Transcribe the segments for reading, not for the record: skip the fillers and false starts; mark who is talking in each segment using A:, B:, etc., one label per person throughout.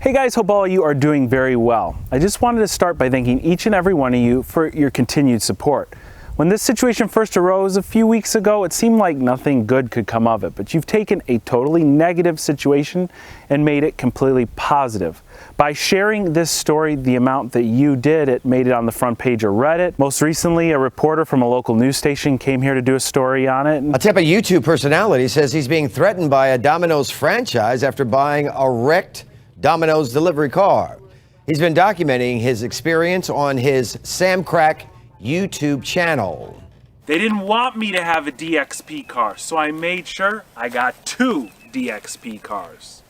A: Hey guys, hope all of you are doing very well. I just wanted to start by thanking each and every one of you for your continued support. When this situation first arose a few weeks ago, it seemed like nothing good could come of it, but you've taken a totally negative situation and made it completely positive. By sharing this story the amount that you did, it made it on the front page of Reddit. Most recently, a reporter from a local news station came here to do a story on it.
B: A Tampa YouTube personality says he's being threatened by a Domino's franchise after buying a wrecked Domino's delivery car. He's been documenting his experience on his Sam Crack YouTube channel.
A: They didn't want me to have a DXP car, so I made sure I got 2 DXP cars.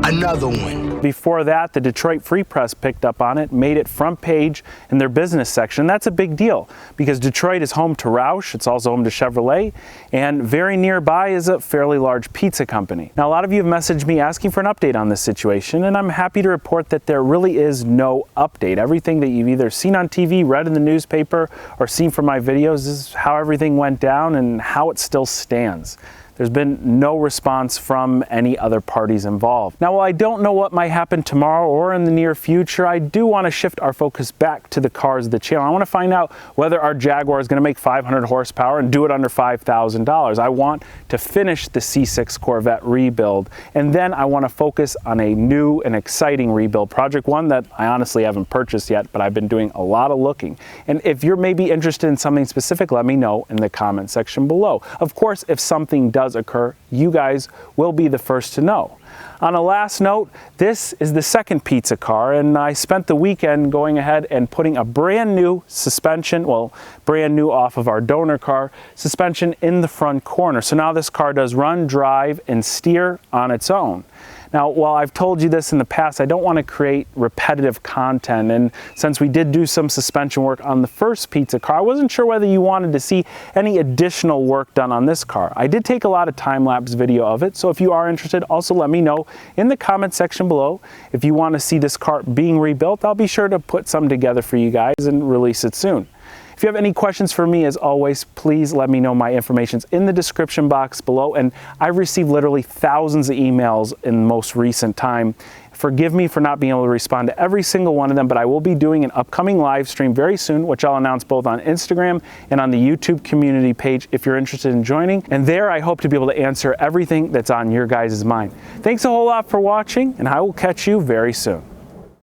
C: Another one.
A: Before that, the Detroit Free Press picked up on it, made it front page in their business section. That's a big deal because Detroit is home to Roush, it's also home to Chevrolet, and very nearby is a fairly large pizza company. Now, a lot of you have messaged me asking for an update on this situation, and I'm happy to report that there really is no update. Everything that you've either seen on TV, read in the newspaper, or seen from my videos is how everything went down and how it still stands. There's been no response from any other parties involved. Now, while I don't know what might happen tomorrow or in the near future, I do want to shift our focus back to the cars of the channel. I want to find out whether our Jaguar is going to make 500 horsepower and do it under $5,000. I want to finish the C6 Corvette rebuild, and then I want to focus on a new and exciting rebuild project, one that I honestly haven't purchased yet, but I've been doing a lot of looking. And if you're maybe interested in something specific, let me know in the comment section below. Of course, if something does occur, you guys will be the first to know. On a last note, this is the second pizza car, and I spent the weekend going ahead and putting a brand new suspension, well, brand new off of our donor car, suspension in the front corner. So now this car does run, drive, and steer on its own. Now, while I've told you this in the past, I don't want to create repetitive content, and since we did do some suspension work on the first pizza car, I wasn't sure whether you wanted to see any additional work done on this car. I did take a lot of time-lapse video of it, so if you are interested, also let me know in the comment section below. If you want to see this car being rebuilt, I'll be sure to put some together for you guys and release it soon. If you have any questions for me, as always, please let me know. My information's in the description box below, and I've received literally thousands of emails in the most recent time. Forgive me for not being able to respond to every single one of them, but I will be doing an upcoming live stream very soon, which I'll announce both on Instagram and on the YouTube community page if you're interested in joining. And there I hope to be able to answer everything that's on your guys' mind. Thanks a whole lot for watching, and I will catch you very soon.